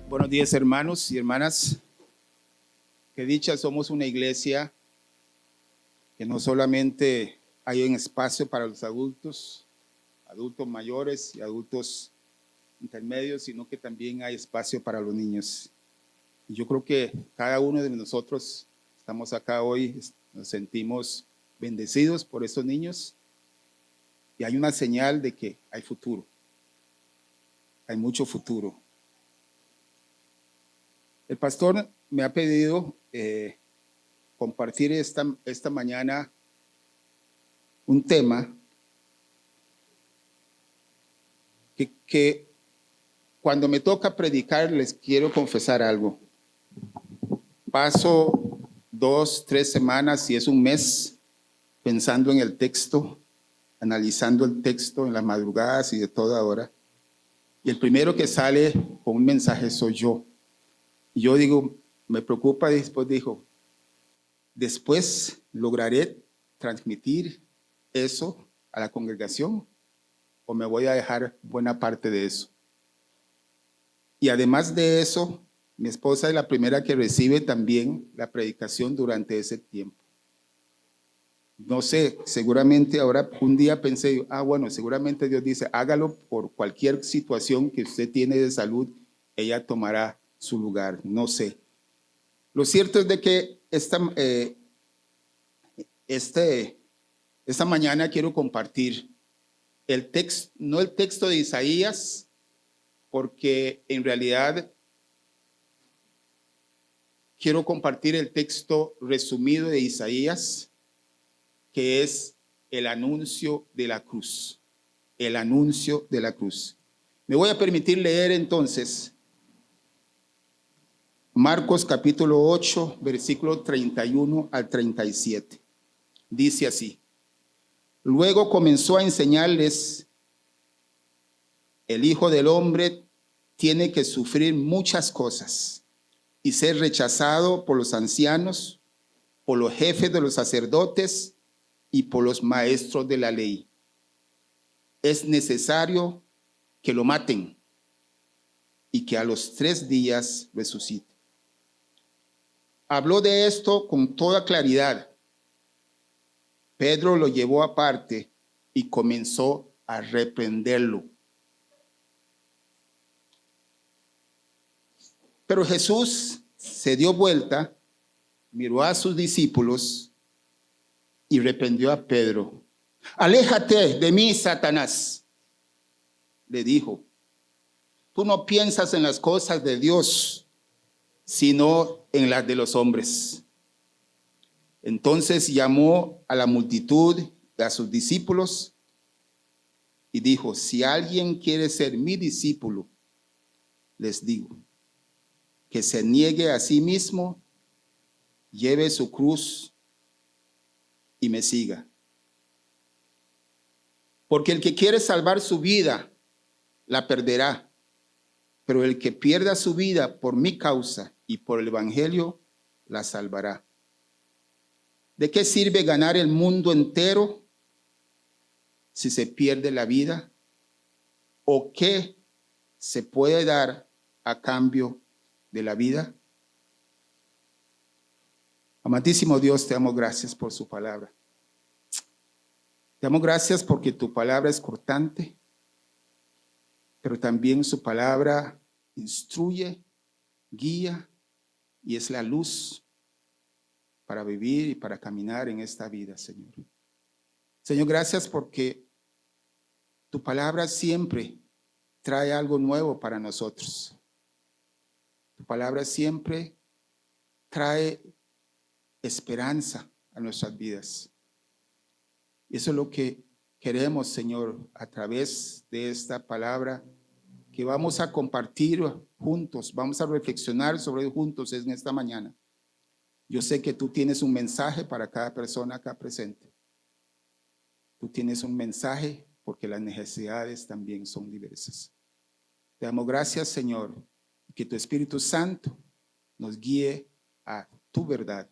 Buenos días, hermanos y hermanas. Qué dicha, somos una iglesia que no solamente hay un espacio para los adultos, adultos mayores y adultos intermedios, sino que también hay espacio para los niños. Y yo creo que cada uno de nosotros estamos acá hoy, nos sentimos bendecidos por estos niños y hay una señal de que hay futuro, hay mucho futuro. El pastor me ha pedido compartir esta mañana un tema que cuando me toca predicar les quiero confesar algo. Paso 2, 3 semanas, si es un mes, pensando en el texto, analizando el texto en las madrugadas y de toda hora. Y el primero que sale con un mensaje soy yo. Y yo digo, me preocupa, y después dijo, después lograré transmitir eso a la congregación o me voy a dejar buena parte de eso. Y además de eso, mi esposa es la primera que recibe también la predicación durante ese tiempo. No sé, seguramente ahora un día pensé, bueno, seguramente Dios dice, hágalo por cualquier situación que usted tiene de salud, ella tomará su lugar, no sé. Lo cierto es de que esta mañana quiero compartir el texto, no el texto de Isaías, porque en realidad quiero compartir el texto resumido de Isaías, que es el anuncio de la cruz. El anuncio de la cruz. Me voy a permitir leer entonces Marcos capítulo 8, versículo 31 al 37. Dice así. Luego comenzó a enseñarles, el Hijo del Hombre tiene que sufrir muchas cosas y ser rechazado por los ancianos, por los jefes de los sacerdotes y por los maestros de la ley. Es necesario que lo maten y que a los 3 días resucite. Habló de esto con toda claridad. Pedro lo llevó aparte y comenzó a reprenderlo. Pero Jesús se dio vuelta, miró a sus discípulos y reprendió a Pedro. Aléjate de mí, Satanás, le dijo. Tú no piensas en las cosas de Dios, sino en las de los hombres. Entonces llamó a la multitud, a sus discípulos, y dijo, si alguien quiere ser mi discípulo, les digo, que se niegue a sí mismo, lleve su cruz y me siga. Porque el que quiere salvar su vida, la perderá. Pero el que pierda su vida por mi causa y por el evangelio, la salvará. ¿De qué sirve ganar el mundo entero si se pierde la vida? ¿O qué se puede dar a cambio de la vida? Amantísimo Dios, te damos gracias por su palabra. Te damos gracias porque tu palabra es cortante, pero también su palabra instruye, guía y es la luz para vivir y para caminar en esta vida, Señor. Señor, gracias porque tu palabra siempre trae algo nuevo para nosotros. Tu palabra siempre trae esperanza a nuestras vidas. Y eso es lo que queremos, Señor, a través de esta palabra que vamos a compartir juntos, vamos a reflexionar sobre juntos en esta mañana. Yo sé que tú tienes un mensaje para cada persona acá presente. Tú tienes un mensaje porque las necesidades también son diversas. Te damos gracias, Señor, que tu Espíritu Santo nos guíe a tu verdad.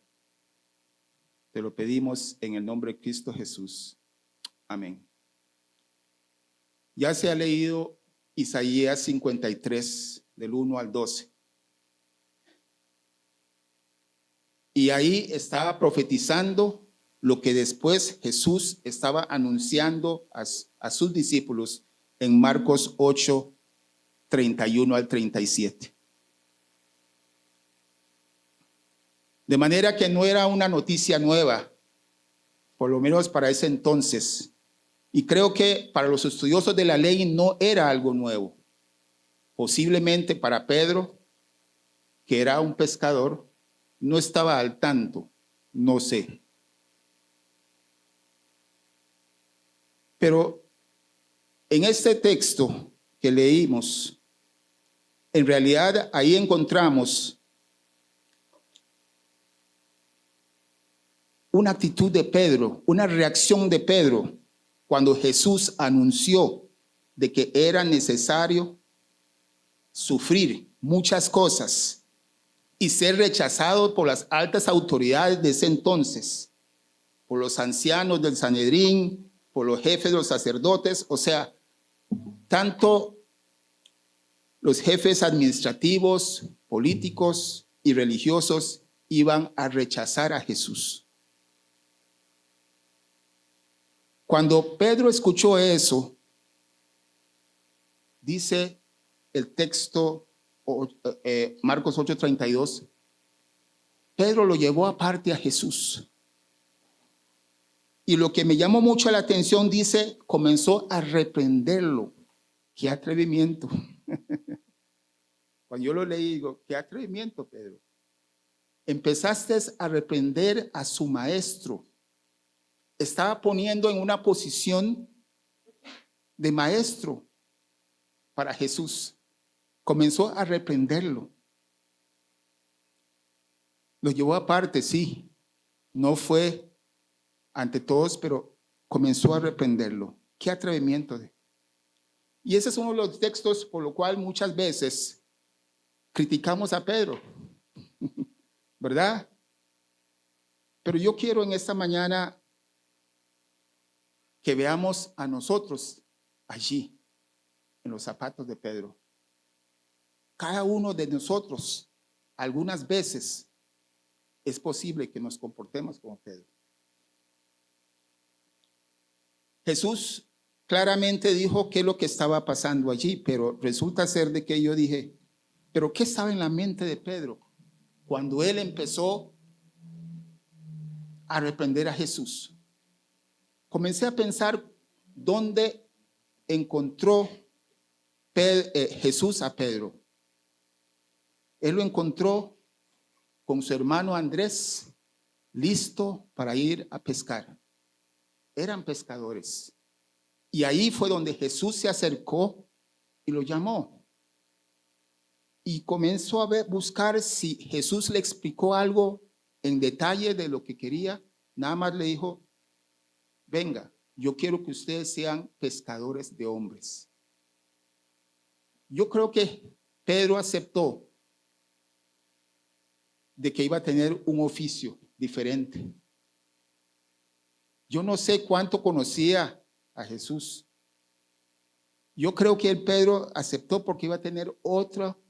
Te lo pedimos en el nombre de Cristo Jesús. Amén. Ya se ha leído Isaías 53, del 1 al 12. Y ahí estaba profetizando lo que después Jesús estaba anunciando a sus discípulos en Marcos 8, 31 al 37. De manera que no era una noticia nueva, por lo menos para ese entonces. Y creo que para los estudiosos de la ley no era algo nuevo. Posiblemente para Pedro, que era un pescador, no estaba al tanto, no sé. Pero en este texto que leímos, en realidad ahí encontramos una actitud de Pedro, una reacción de Pedro cuando Jesús anunció de que era necesario sufrir muchas cosas y ser rechazado por las altas autoridades de ese entonces, por los ancianos del Sanedrín, por los jefes de los sacerdotes, o sea, tanto los jefes administrativos, políticos y religiosos iban a rechazar a Jesús. Cuando Pedro escuchó eso, dice el texto Marcos 8:32, Pedro lo llevó aparte a Jesús. Y lo que me llamó mucho la atención, dice, comenzó a reprenderlo. ¡Qué atrevimiento! Cuando yo lo leí, digo, ¡qué atrevimiento, Pedro! Empezaste a reprender a su maestro. Estaba poniendo en una posición de maestro para Jesús. Comenzó a reprenderlo. Lo llevó aparte, sí. No fue ante todos, pero comenzó a reprenderlo. ¡Qué atrevimiento! Y ese es uno de los textos por lo cual muchas veces criticamos a Pedro, ¿verdad? Pero yo quiero en esta mañana que veamos a nosotros allí, en los zapatos de Pedro. Cada uno de nosotros, algunas veces, es posible que nos comportemos como Pedro. Jesús claramente dijo qué es lo que estaba pasando allí, pero resulta ser de que yo dije, ¿pero qué estaba en la mente de Pedro cuando él empezó a reprender a Jesús? Comencé a pensar dónde encontró Jesús a Pedro. Él lo encontró con su hermano Andrés, listo para ir a pescar. Eran pescadores. Y ahí fue donde Jesús se acercó y lo llamó. Y comenzó a buscar si Jesús le explicó algo en detalle de lo que quería. Nada más le dijo, venga, yo quiero que ustedes sean pescadores de hombres. Yo creo que Pedro aceptó de que iba a tener un oficio diferente. Yo no sé cuánto conocía a Jesús. Yo creo que el Pedro aceptó porque iba a tener otro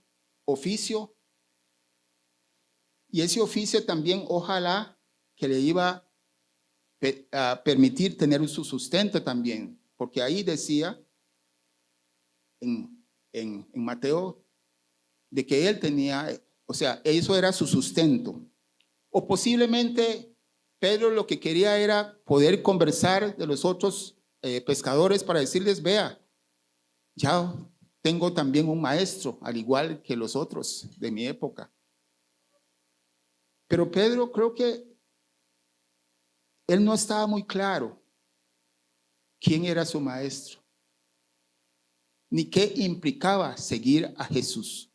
oficio. Y ese oficio también ojalá que le iba a permitir tener su sustento también. Porque ahí decía en Mateo de que él tenía, o sea, eso era su sustento. O posiblemente Pedro lo que quería era poder conversar de los otros pescadores para decirles, vea, ya tengo también un maestro, al igual que los otros de mi época. Pero Pedro creo que él no estaba muy claro quién era su maestro, ni qué implicaba seguir a Jesús.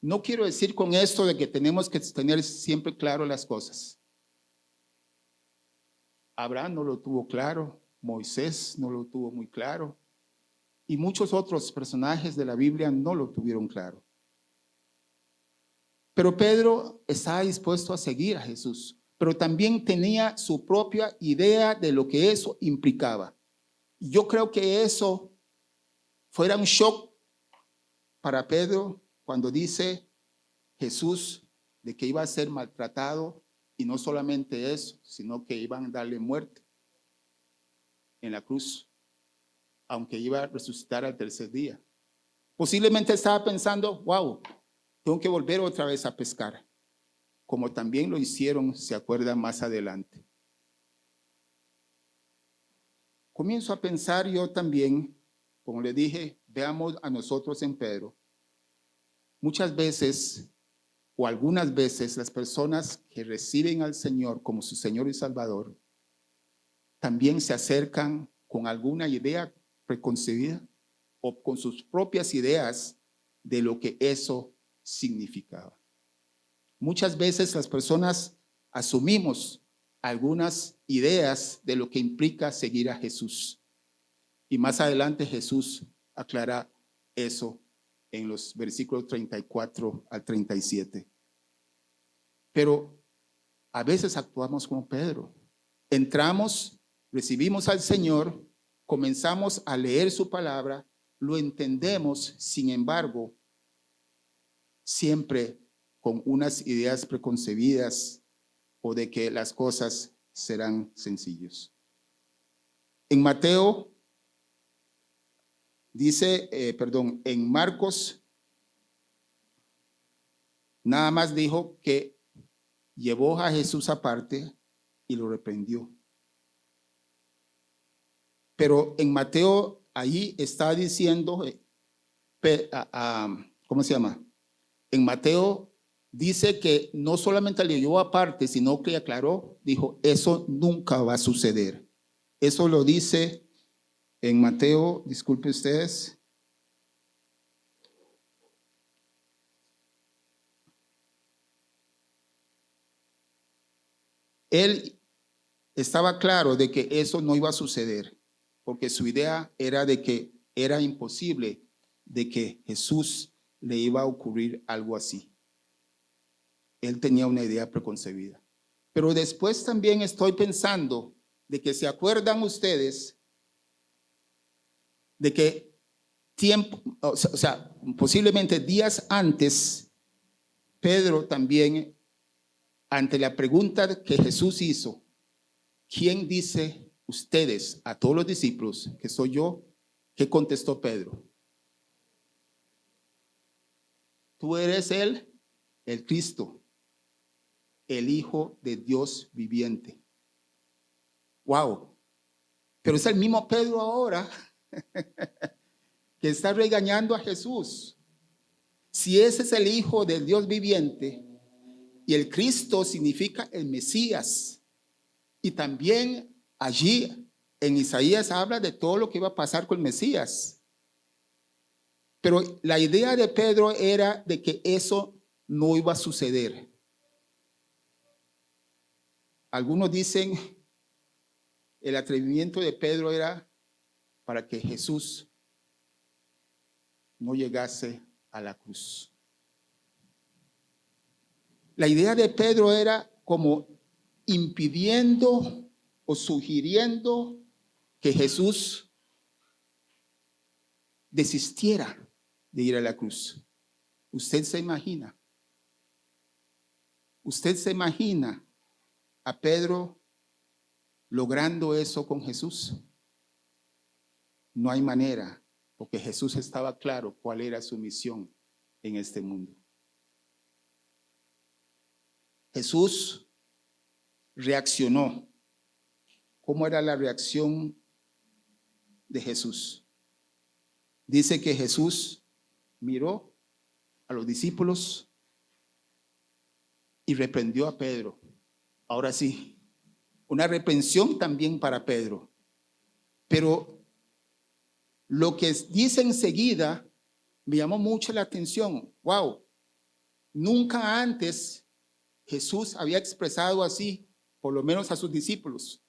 No quiero decir con esto de que tenemos que tener siempre claro las cosas. Abraham no lo tuvo claro, Moisés no lo tuvo muy claro, y muchos otros personajes de la Biblia no lo tuvieron claro. Pero Pedro estaba dispuesto a seguir a Jesús, pero también tenía su propia idea de lo que eso implicaba. Yo creo que eso fuera un shock para Pedro cuando dice Jesús, de que iba a ser maltratado, y no solamente eso, sino que iban a darle muerte en la cruz, aunque iba a resucitar al tercer día. Posiblemente estaba pensando, wow, tengo que volver otra vez a pescar, como también lo hicieron, se acuerdan, más adelante. Comienzo a pensar yo también, como le dije, veamos a nosotros en Pedro. Muchas veces o algunas veces las personas que reciben al Señor como su Señor y Salvador también se acercan con alguna idea preconcebida o con sus propias ideas de lo que eso significaba. Muchas veces las personas asumimos algunas ideas de lo que implica seguir a Jesús. Y más adelante Jesús aclara eso en los versículos 34 al 37. Pero a veces actuamos como Pedro. Entramos, recibimos al Señor, comenzamos a leer su palabra, lo entendemos, sin embargo, siempre con unas ideas preconcebidas o de que las cosas serán sencillos. En Mateo dice, en Marcos, nada más dijo que llevó a Jesús aparte y lo reprendió. Pero en Mateo, ahí está diciendo, ¿cómo se llama? En Mateo dice que no solamente le llevó aparte, sino que aclaró, dijo, eso nunca va a suceder. Eso lo dice en Mateo, disculpe ustedes. Él estaba claro de que eso no iba a suceder, porque su idea era de que era imposible de que Jesús le iba a ocurrir algo así. Él tenía una idea preconcebida. Pero después también estoy pensando de que se acuerdan ustedes de que tiempo, posiblemente días antes, Pedro también, ante la pregunta que Jesús hizo, ¿quién dice ustedes a todos los discípulos que soy yo? ¿Qué contestó Pedro? Tú eres el Cristo, el Hijo de Dios viviente. Wow. Pero es el mismo Pedro ahora que está regañando a Jesús. Si ese es el Hijo del Dios viviente y el Cristo significa el Mesías, y también allí en Isaías habla de todo lo que iba a pasar con el Mesías. Pero la idea de Pedro era de que eso no iba a suceder. Algunos dicen el atrevimiento de Pedro era para que Jesús no llegase a la cruz. La idea de Pedro era como impidiendo o sugiriendo que Jesús desistiera de ir a la cruz. Usted se imagina a Pedro logrando eso con Jesús. No hay manera, porque Jesús estaba claro cuál era su misión en este mundo. Jesús reaccionó. ¿Cómo era la reacción de Jesús? Dice que Jesús miró a los discípulos y reprendió a Pedro. Ahora sí, una reprensión también para Pedro. Pero lo que dice enseguida me llamó mucho la atención. Wow, nunca antes Jesús había expresado así, por lo menos a sus discípulos.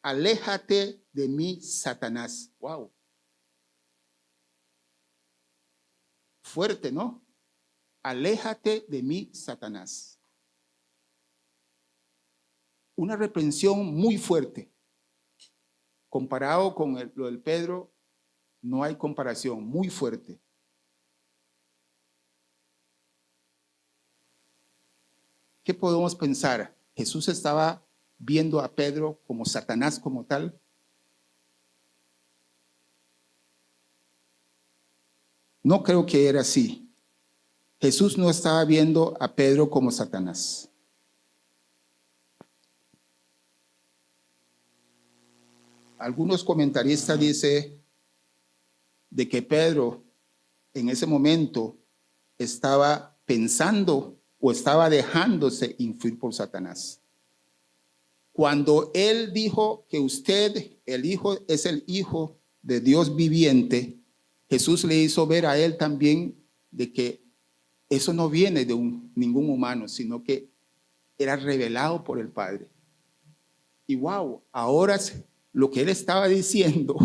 Aléjate de mí, Satanás. Wow. Fuerte, ¿no? Aléjate de mí, Satanás. Una reprensión muy fuerte. Comparado con lo del Pedro, no hay comparación, muy fuerte. ¿qué podemos pensar? ¿Jesús estaba viendo a Pedro como Satanás como tal? No creo que era así. Jesús no estaba viendo a Pedro como Satanás. Algunos comentaristas dicen de que Pedro en ese momento estaba pensando o estaba dejándose influir por Satanás. Cuando él dijo que usted, el Hijo, es el Hijo de Dios viviente, Jesús le hizo ver a él también de que eso no viene de ningún humano, sino que era revelado por el Padre. Y wow, ahora lo que él estaba diciendo,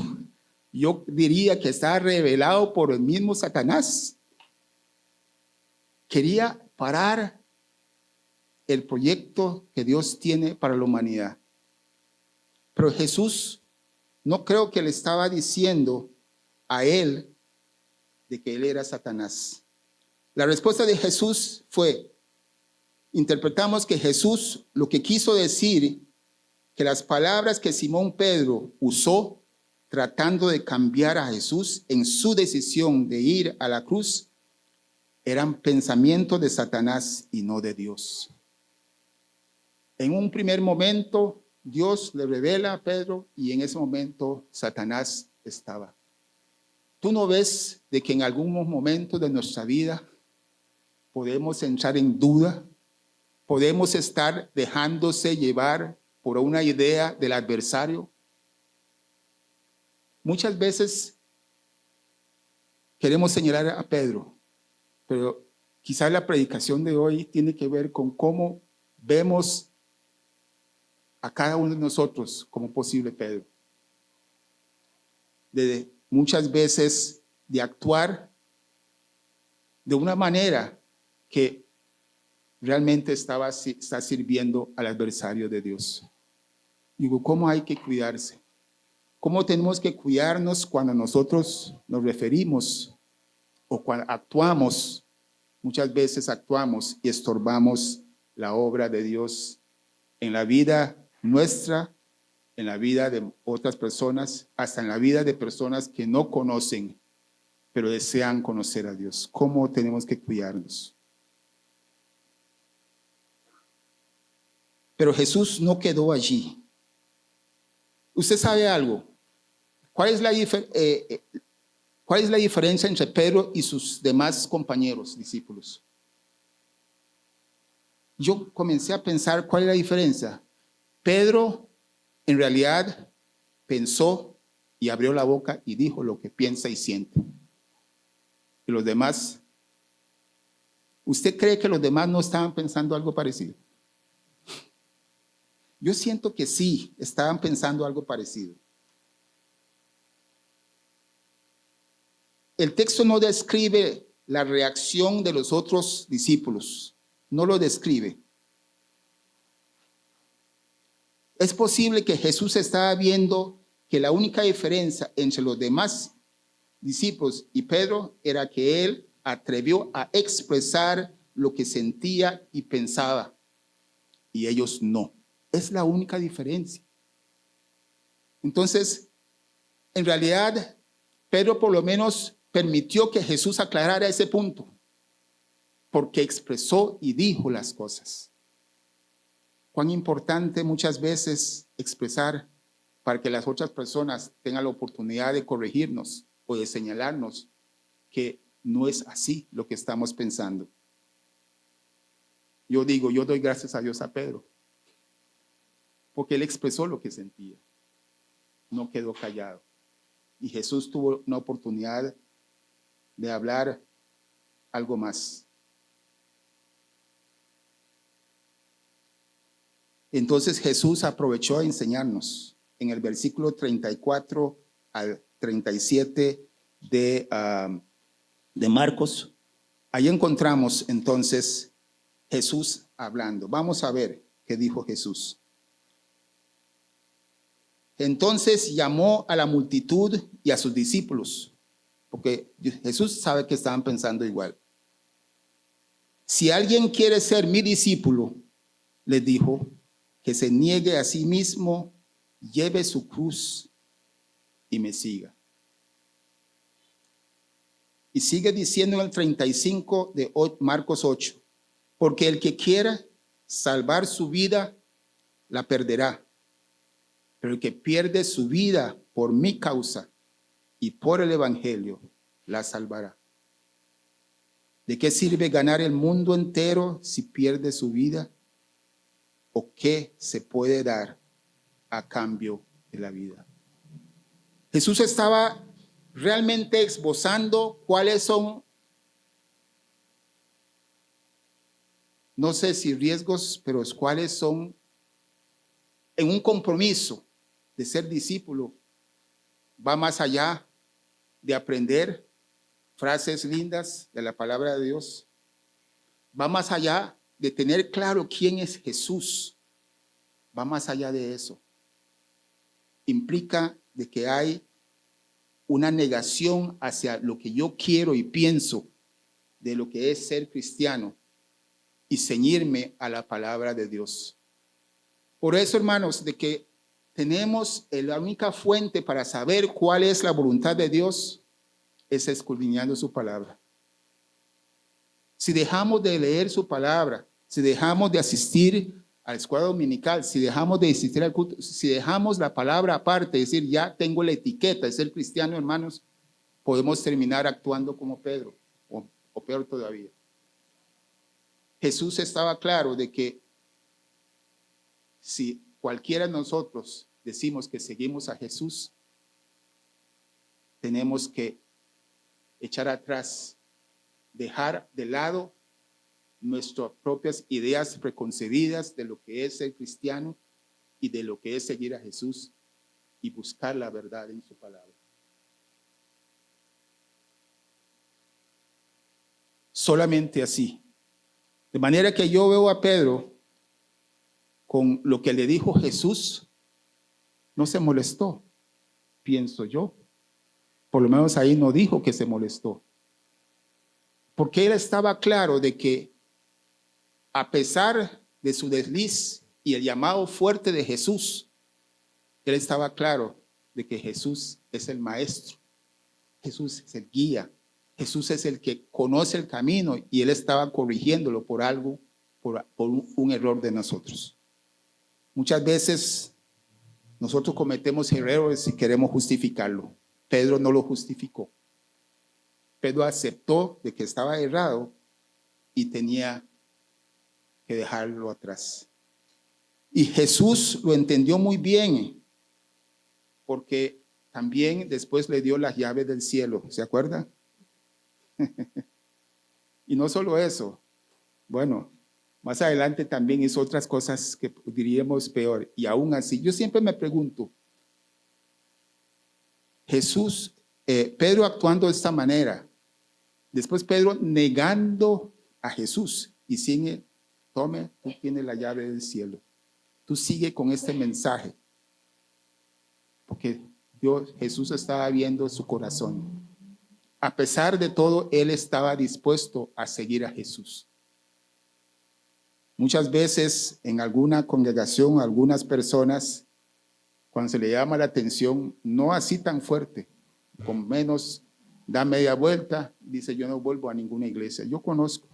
yo diría que estaba revelado por el mismo Satanás. Quería parar el proyecto que Dios tiene para la humanidad. Pero Jesús no creo que le estaba diciendo a él de que él era Satanás. La respuesta de Jesús fue, interpretamos que Jesús lo que quiso decir, que las palabras que Simón Pedro usó tratando de cambiar a Jesús en su decisión de ir a la cruz, eran pensamientos de Satanás y no de Dios. En un primer momento, Dios le revela a Pedro y en ese momento Satanás estaba. ¿Tú no ves de que en algunos momentos de nuestra vida podemos entrar en duda? Podemos estar dejándose llevar por una idea del adversario. Muchas veces queremos señalar a Pedro, pero quizás la predicación de hoy tiene que ver con cómo vemos a cada uno de nosotros como posible Pedro. De muchas veces de actuar de una manera que realmente está sirviendo al adversario de Dios. Digo, ¿cómo hay que cuidarse? ¿Cómo tenemos que cuidarnos cuando nosotros nos referimos o cuando actuamos? Muchas veces actuamos y estorbamos la obra de Dios en la vida nuestra, en la vida de otras personas, hasta en la vida de personas que no conocen, pero desean conocer a Dios. ¿Cómo tenemos que cuidarnos? Pero Jesús no quedó allí. ¿Usted sabe algo? ¿Cuál es la diferencia entre Pedro y sus demás compañeros, discípulos? Yo comencé a pensar cuál es la diferencia. Pedro en realidad pensó y abrió la boca y dijo lo que piensa y siente. Y los demás, ¿usted cree que los demás no estaban pensando algo parecido? Yo siento que sí, estaban pensando algo parecido. El texto no describe la reacción de los otros discípulos, no lo describe. Es posible que Jesús estaba viendo que la única diferencia entre los demás discípulos y Pedro era que él atrevió a expresar lo que sentía y pensaba, y ellos no. Es la única diferencia. Entonces, en realidad, Pedro por lo menos permitió que Jesús aclarara ese punto, porque expresó y dijo las cosas. Cuán importante muchas veces expresar para que las otras personas tengan la oportunidad de corregirnos o de señalarnos que no es así lo que estamos pensando. Yo digo, yo doy gracias a Dios a Pedro, porque él expresó lo que sentía, no quedó callado. Y Jesús tuvo una oportunidad de hablar algo más. Entonces Jesús aprovechó a enseñarnos en el versículo 34 al 37 de Marcos. Ahí encontramos entonces Jesús hablando. Vamos a ver qué dijo Jesús. Entonces llamó a la multitud y a sus discípulos, porque Jesús sabe que estaban pensando igual. Si alguien quiere ser mi discípulo, les dijo que se niegue a sí mismo, lleve su cruz y me siga. Y sigue diciendo en el 35 de Marcos 8, porque el que quiera salvar su vida, la perderá. Pero el que pierde su vida por mi causa y por el evangelio, la salvará. ¿De qué sirve ganar el mundo entero si pierde su vida? ¿O qué se puede dar a cambio de la vida? Jesús estaba realmente esbozando cuáles son, no sé si riesgos, pero cuáles son en un compromiso de ser discípulo. Va más allá de aprender frases lindas de la palabra de Dios. Va más allá de tener claro quién es Jesús. Va más allá de eso. Implica de que hay una negación hacia lo que yo quiero y pienso de lo que es ser cristiano y ceñirme a la palabra de Dios. Por eso, hermanos, de que tenemos la única fuente para saber cuál es la voluntad de Dios es escudriñando su palabra. Si dejamos de leer su palabra, si dejamos de asistir a la escuela dominical, si dejamos de asistir al culto, si dejamos la palabra aparte, es decir, ya tengo la etiqueta de ser cristiano, hermanos, podemos terminar actuando como Pedro, o peor todavía. Jesús estaba claro de que si cualquiera de nosotros decimos que seguimos a Jesús, tenemos que echar atrás, dejar de lado nuestras propias ideas preconcebidas de lo que es ser cristiano y de lo que es seguir a Jesús y buscar la verdad en su palabra. Solamente así. De manera que yo veo a Pedro con lo que le dijo Jesús, no se molestó, pienso yo. Por lo menos ahí no dijo que se molestó. Porque él estaba claro de que a pesar de su desliz y el llamado fuerte de Jesús, él estaba claro de que Jesús es el maestro, Jesús es el guía, Jesús es el que conoce el camino y él estaba corrigiéndolo por algo, por un error de nosotros. Muchas veces nosotros cometemos errores y queremos justificarlo. Pedro no lo justificó. Pedro aceptó de que estaba errado y tenía que dejarlo atrás. Y Jesús lo entendió muy bien, porque también después le dio las llaves del cielo, ¿se acuerda? Y no solo eso, bueno, más adelante también hizo otras cosas que diríamos peor. Y aún así, yo siempre me pregunto, Jesús, Pedro actuando de esta manera, después Pedro negando a Jesús y sigue, tome, tú tienes la llave del cielo. Tú sigue con este mensaje. Porque Jesús estaba viendo su corazón. A pesar de todo, él estaba dispuesto a seguir a Jesús. Muchas veces en alguna congregación, algunas personas, cuando se le llama la atención, no así tan fuerte, con menos, da media vuelta, dice yo no vuelvo a ninguna iglesia. Yo conozco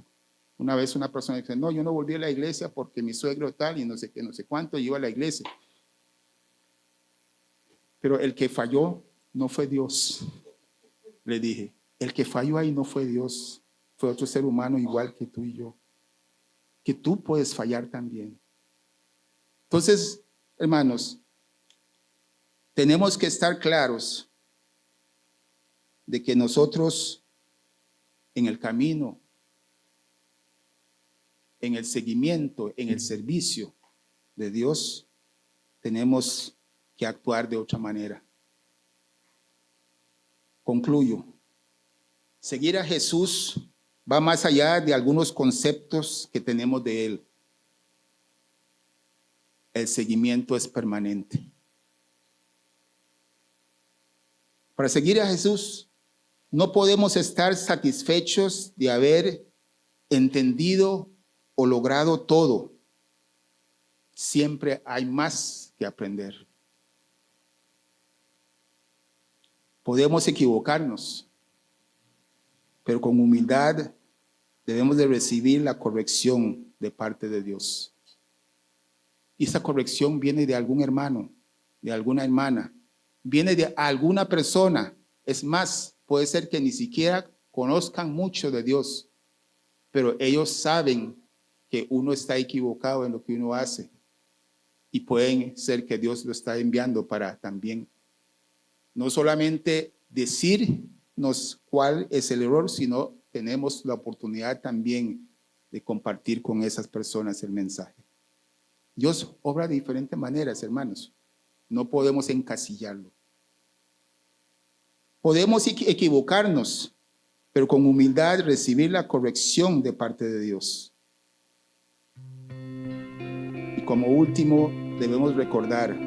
una vez una persona que dice, no, yo no volví a la iglesia porque mi suegro tal y no sé qué, no sé cuánto, iba a la iglesia. Pero el que falló no fue Dios. Le dije, el que falló ahí no fue Dios, fue otro ser humano igual que tú y yo. Que tú puedes fallar también. Entonces, hermanos, tenemos que estar claros de que nosotros en el camino, en el seguimiento, en el servicio de Dios, tenemos que actuar de otra manera. Concluyo. Seguir a Jesús va más allá de algunos conceptos que tenemos de Él. El seguimiento es permanente. Para seguir a Jesús, no podemos estar satisfechos de haber entendido o logrado todo. siempre hay más que aprender. Podemos equivocarnos, pero con humildad debemos de recibir la corrección de parte de Dios. Y esa corrección viene de algún hermano, de alguna hermana, viene de alguna persona. Es más, puede ser que ni siquiera conozcan mucho de Dios, pero ellos saben que uno está equivocado en lo que uno hace. Y pueden ser que Dios lo está enviando para también no solamente decirnos cuál es el error, sino tenemos la oportunidad también de compartir con esas personas el mensaje. Dios obra de diferentes maneras, hermanos. No podemos encasillarlo. Podemos equivocarnos, pero con humildad recibir la corrección de parte de Dios. Y como último, debemos recordar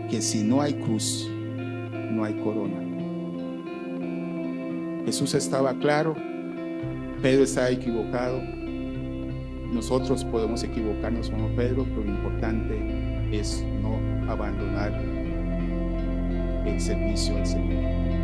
que si no hay cruz, no hay corona. Jesús estaba claro, Pedro estaba equivocado. Nosotros podemos equivocarnos como Pedro, pero lo importante es no abandonar el servicio al Señor.